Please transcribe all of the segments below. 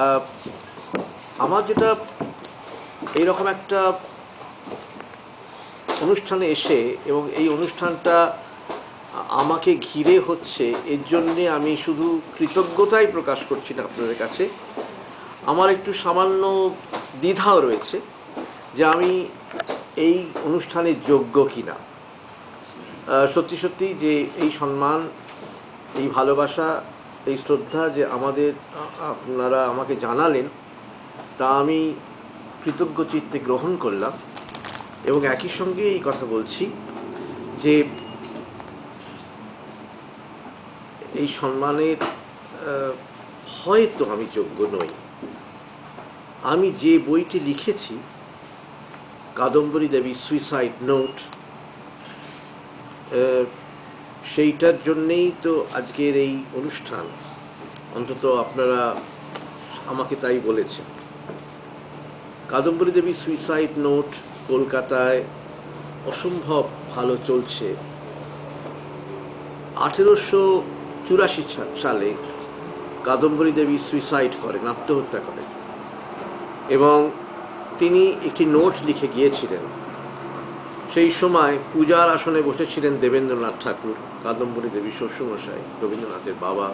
আহ, আমার যেটা এইরকম একটা অনুষ্ঠানে এসে এবং এই অনুষ্ঠানটা আমাকে ঘিরে হচ্ছে, এর জন্যে আমি শুধু কৃতজ্ঞতাই প্রকাশ করছি না আপনাদের কাছে। আমার একটু সামান্য দ্বিধাও রয়েছে যে আমি এই অনুষ্ঠানের যোগ্য কিনা। সত্যি সত্যি যে এই সম্মান, এই ভালোবাসা, এই শ্রদ্ধা যে আপনারা আমাকে জানালেন, তা আমি কৃতজ্ঞ চিত্তে গ্রহণ করলাম। এবং একই সঙ্গে এই কথা বলছি যে এই সম্মানের হয়তো আমি যোগ্য নই। আমি যে বইটি লিখেছি, কাদম্বরী দেবী সুইসাইড নোট, সেইটার জন্যেই তো আজকের এই অনুষ্ঠান। অন্তত আপনারা আমাকে তাই বলেছেন। কাদম্বরী দেবী সুইসাইড নোট কলকাতায় অসম্ভব ভালো চলছে। 1884 সালে কাদম্বরী দেবী সুইসাইড করেন, আত্মহত্যা করেন, এবং তিনি একটি নোট লিখে গিয়েছিলেন। সেই সময় পূজার আসনে বসেছিলেন দেবেন্দ্রনাথ ঠাকুর, কাদম্বরী দেবী শ্বশুরমশাই, রবীন্দ্রনাথের বাবা।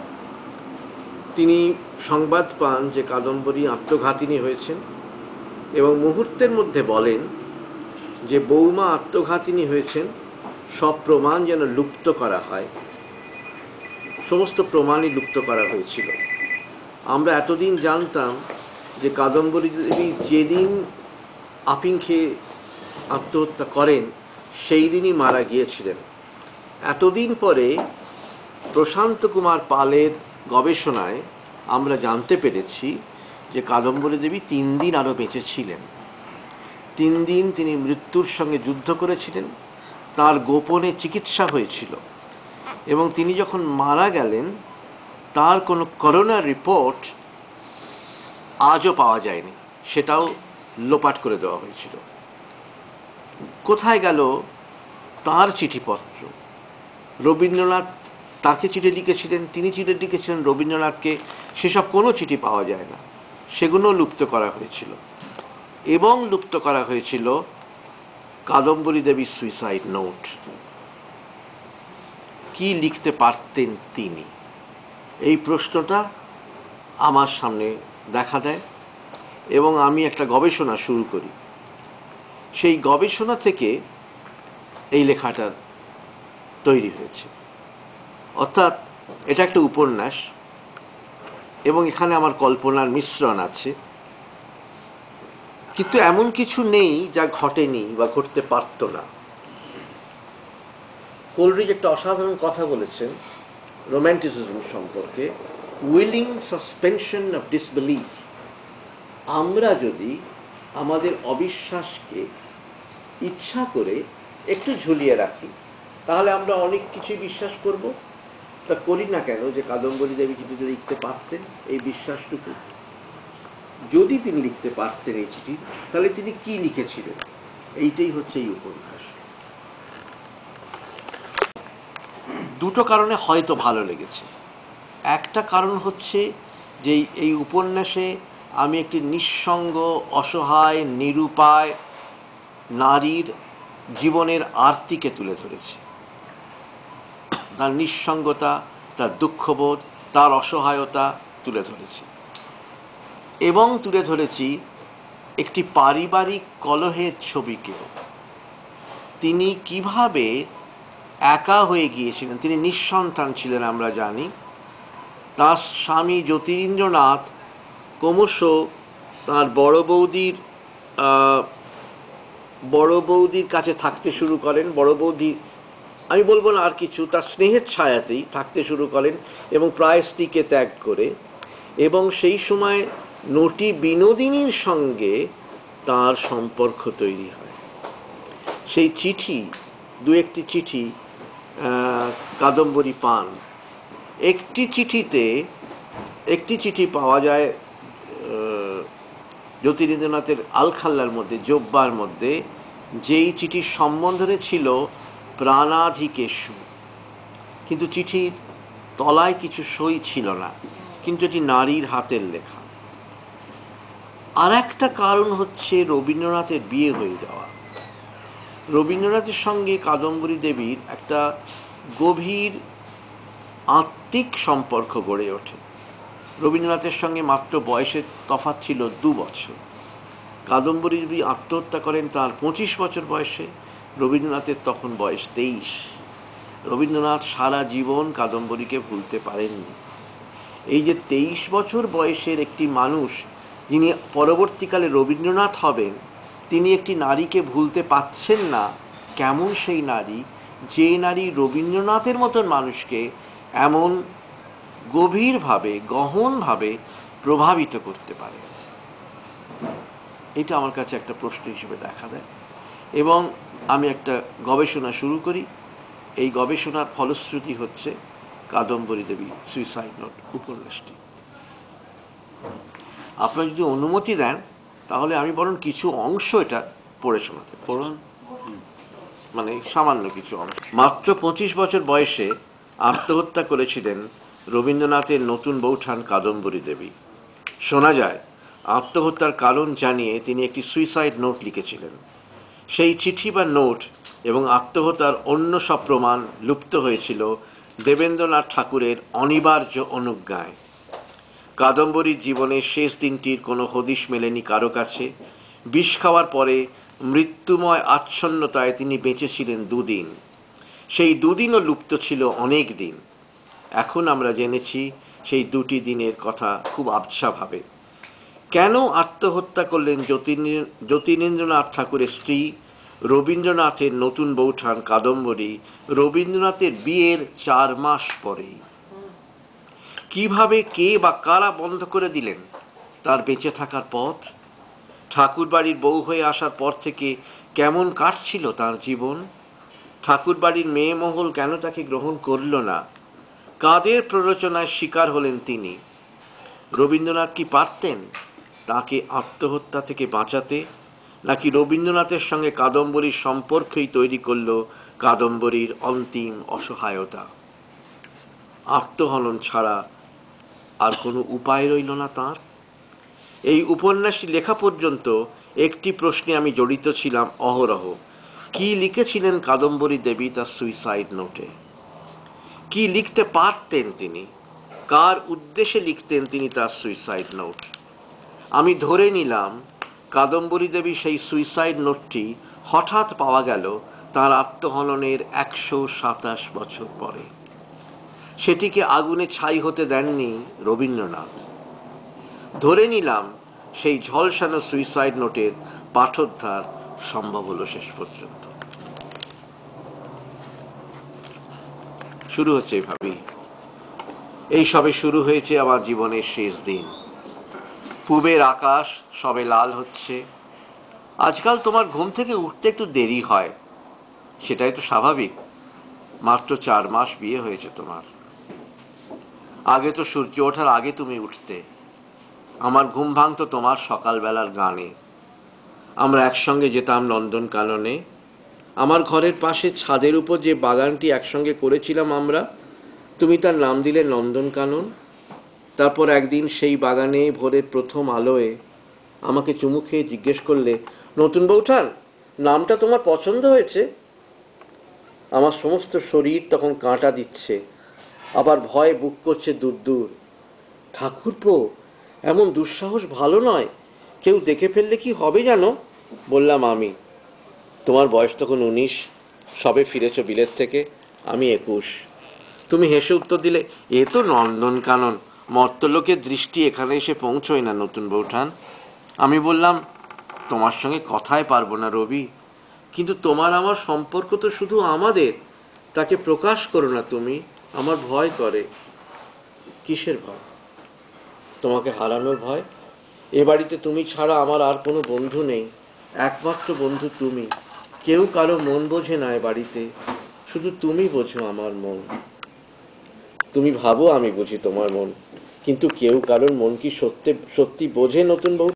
তিনি সংবাদ পান যে কাদম্বরী আত্মঘাতিনী হয়েছেন এবং মুহূর্তের মধ্যে বলেন যে বৌমা আত্মঘাতিনী হয়েছেন, সব প্রমাণ যেন লুপ্ত করা হয়। সমস্ত প্রমাণই লুপ্ত করা হয়েছিল। আমরা এতদিন জানতাম যে কাদম্বরী দেবী যেদিন আফিং খেয়ে আত্মহত্যা করেন সেই দিনই মারা গিয়েছিলেন। এতদিন পরে প্রশান্ত কুমার পালের গবেষণায় আমরা জানতে পেরেছি যে কাদম্বরী দেবী 3 দিন আরও বেঁচে ছিলেন। 3 দিন তিনি মৃত্যুর সঙ্গে যুদ্ধ করেছিলেন, তার গোপনে চিকিৎসা হয়েছিল, এবং তিনি যখন মারা গেলেন তার কোনো করোনার রিপোর্ট আজও পাওয়া যায়নি, সেটাও লোপাট করে দেওয়া হয়েছিল। কোথায় গেল তার চিঠিপত্র? রবীন্দ্রনাথ তাকে চিঠি লিখেছিলেন, তিনি চিঠি লিখেছিলেন রবীন্দ্রনাথকে, সেসব কোনো চিঠি পাওয়া যায় না, সেগুলো লুপ্ত করা হয়েছিল। এবং লুপ্ত করা হয়েছিল কাদম্বরী দেবী সুইসাইড নোট। কি লিখতে পারতেন তিনি? এই প্রশ্নটা আমার সামনে দেখা দেয় এবং আমি একটা গবেষণা শুরু করি। সেই গবেষণা থেকে এই লেখাটা তৈরি হয়েছে। অর্থাৎ এটা একটা উপন্যাস এবং এখানে আমার কল্পনার মিশ্রণ আছে, কিন্তু এমন কিছু নেই যা ঘটেনি বা ঘটতে পারত না। কোলরিজ একটা অসাধারণ কথা বলেছেন রোম্যান্টিসিজম সম্পর্কে, উইলিং সাসপেনশন অফ ডিসবিলিফ। আমরা যদি আমাদের অবিশ্বাসকে ইচ্ছা করে একটু ঝুলিয়ে রাখি তাহলে আমরা অনেক কিছুই বিশ্বাস করব। তা করি না কেন? যে কাদম্বরী দেবী চিঠিতে লিখতে পারতেন এই বিশ্বাসটুকু। যদি তিনি লিখতে পারতেন এই চিঠি, তাহলে তিনি কি লিখেছিলেন? এইটাই হচ্ছে এই উপন্যাস। দুটো কারণে হয়তো ভালো লেগেছে। একটা কারণ হচ্ছে যে এই উপন্যাসে আমি একটি নিঃসঙ্গ, অসহায়, নিরুপায় নারীর জীবনের আরতিকে তুলে ধরেছি। তার নিঃসঙ্গতা, তার দুঃখবোধ, তার অসহায়তা তুলে ধরেছি। এবং তুলে ধরেছি একটি পারিবারিক কলহের ছবিকেও। তিনি কিভাবে একা হয়ে গিয়েছিলেন, তিনি নিঃসন্তান ছিলেন আমরা জানি। তার স্বামী জ্যোতিরিন্দ্রনাথ ক্রমশ তাঁর বড় বৌদির কাছে থাকতে শুরু করেন। বড় বৌদি, আমি বলবো না আর কিছু, তার স্নেহের ছায়াতেই থাকতে শুরু করেন এবং প্রায় স্ত্রীকে ত্যাগ করে। এবং সেই সময় নটি বিনোদিনীর সঙ্গে তার সম্পর্ক তৈরি হয়। সেই চিঠি, দু একটি চিঠি কাদম্বরী পান। একটি চিঠি পাওয়া যায় জ্যোতিরিন্দ্রনাথের আলখাল্লার মধ্যে, জোব্বার মধ্যে, যেই চিঠির সম্বোধনে ছিল প্রাণাধিকেষু, কিন্তু চিঠির তলায় কিছু সই ছিল না, কিন্তু এটি নারীর হাতের লেখা। আর একটা কারণ হচ্ছে রবীন্দ্রনাথের বিয়ে হয়ে যাওয়া। রবীন্দ্রনাথের সঙ্গে কাদম্বরী দেবীর একটা গভীর আত্মিক সম্পর্ক গড়ে ওঠে। রবীন্দ্রনাথের সঙ্গে মাত্র বয়সের তফাৎ ছিল 2 বছর। কাদম্বরী দেবী আত্মহত্যা করেন তার 25 বছর বয়সে, রবীন্দ্রনাথের তখন বয়স 23। রবীন্দ্রনাথ সারা জীবন কাদম্বরীকে ভুলতে পারেননি। এই যে 23 বছর বয়সের একটি মানুষ যিনি পরবর্তীকালে রবীন্দ্রনাথ হবেন, তিনি একটি নারীকে ভুলতে পাচ্ছেন না। কেমন সেই নারী, যে নারী রবীন্দ্রনাথের মতন মানুষকে এমন গভীরভাবে, গহনভাবে প্রভাবিত করতে পারে? এটা আমার কাছে একটা প্রশ্ন হিসেবে দেখা দেয়। এবং আমি একটা গবেষণা শুরু করি। এই গবেষণার ফলশ্রুতি হচ্ছে কাদম্বরী দেবী সুইসাইড নোট উপন্যাসটি। আপনারা যদি অনুমতি দেন তাহলে আমি বরং কিছু অংশ এটা পড়ে শোনাতে পড়ুন, মানে সামান্য কিছু অংশ। মাত্র 25 বছর বয়সে আত্মহত্যা করেছিলেন রবীন্দ্রনাথের নতুন বৌঠান কাদম্বরী দেবী। শোনা যায় আত্মহত্যার কারণ জানিয়ে তিনি একটি সুইসাইড নোট লিখেছিলেন। সেই চিঠি বা নোট এবং আত্মহত্যার অন্য সব প্রমাণ লুপ্ত হয়েছিল দেবেন্দ্রনাথ ঠাকুরের অনিবার্য অনুজ্ঞায়। কাদম্বরীর জীবনের শেষ দিনটির কোনো হদিশ মেলেনি কারো কাছে। বিষ খাওয়ার পরে মৃত্যুময় আচ্ছন্নতায় তিনি বেঁচেছিলেন 2 দিন। সেই 2 দিনও লুপ্ত ছিল অনেক দিন। এখন আমরা জেনেছি সেই 2টি দিনের কথা খুব আবছাভাবে। কেন আত্মহত্যা করলেন জ্যোতিরিন্দ্রনাথ ঠাকুরের স্ত্রী, রবীন্দ্রনাথের নতুন বৌঠান কাদম্বরী, রবীন্দ্রনাথের বিয়ের 4 মাস পরেই? কিভাবে, কে বা কারা বন্ধ করে দিলেন তার বেঁচে থাকার পথ? ঠাকুর বাড়ির বউ হয়ে আসার পর থেকে কেমন কাটছিল তার জীবন? ঠাকুর বাড়ির মেয়ে মহল কেন তাকে গ্রহণ করল না? কাদের প্ররোচনায় শিকার হলেন তিনি? রবীন্দ্রনাথ কি পারতেন তাকে আত্মহত্যা থেকে বাঁচাতে, নাকি রবীন্দ্রনাথের সঙ্গে কাদম্বরীর সম্পর্কই তৈরি করল কাদম্বরীর অন্তিম অসহায়তা? আত্মহনন ছাড়া আর কোনো উপায় রইল না তাঁর। এই উপন্যাসটি লেখা পর্যন্ত একটি প্রশ্নে আমি জড়িত ছিলাম অহরহ। কি লিখেছিলেন কাদম্বরী দেবী তার সুইসাইড নোটে? কি লিখতে পারতেন তিনি? কার উদ্দেশ্যে লিখতেন তিনি তার সুইসাইড নোট? আমি ধরে নিলাম কাদম্বরী দেবী সেই সুইসাইড নোটটি হঠাৎ পাওয়া গেল তার আত্মহননের 127 বছর পরে। সেটিকে আগুনে ছাই হতে দেননি রবীন্দ্রনাথ। ধরে নিলাম সেই ঝলসানো সুইসাইড নোটের পাঠোদ্ধার সম্ভব হলো শেষ পর্যন্ত। শুরু হচ্ছে এইভাবেই। এই সবে শুরু হয়েছে আমার জীবনের শেষ দিন। পূবের আকাশ সবে লাল হচ্ছে। আজকাল তোমার ঘুম থেকে উঠতে একটু দেরি হয়, সেটাই তো স্বাভাবিক। মাত্র 4 মাস বিয়ে হয়েছে তোমার। আগে তো সূর্য ওঠার আগে তুমি উঠতে। আমার ঘুম ভাঙতো তোমার সকালবেলার গানে। আমরা একসঙ্গে যেতাম নন্দনকাননে। আমার ঘরের পাশে ছাদের উপর যে বাগানটি একসঙ্গে করেছিলাম আমরা, তুমি তার নাম দিলে নন্দনকানন। তারপর একদিন সেই বাগানে ভোরের প্রথম আলোয় আমাকে চুমু খেয়ে জিজ্ঞেস করলে, নতুন বৌঠান, নামটা তোমার পছন্দ হয়েছে? আমার সমস্ত শরীর তখন কাঁটা দিচ্ছে, আবার ভয় বুক করছে দূর দূর। ঠাকুরপো, এমন দুঃসাহস ভালো নয়, কেউ দেখে ফেললে কি হবে জানো? বললাম আমি। তোমার বয়স তখন 19, সবে ফিরেছ বিলেত থেকে, আমি 21। তুমি হেসে উত্তর দিলে, এ তো নন্দনকানন, মর্তলোকের দৃষ্টি এখানে এসে পৌঁছয় না নতুন বৌঠান। আমি বললাম, তোমার সঙ্গে কথায় পারবো না রবি, কিন্তু তোমার আমার সম্পর্ক তো শুধু আমাদের, তাকে প্রকাশ করো না তুমি, আমার ভয় করে। কিসের ভয়? তোমাকে হারানোর ভয়। এ বাড়িতে তুমি ছাড়া আমার আর কোনো বন্ধু নেই, একমাত্র বন্ধু তুমি। কেউ কারো মন বোঝে না এ বাড়িতে, শুধু তুমি বোঝো আমার মন। তুমি ভাবো আমি বুঝি তোমার মন, কিন্তু কেউ কারোর মন কি সত্যি বোঝে নতুন বউ?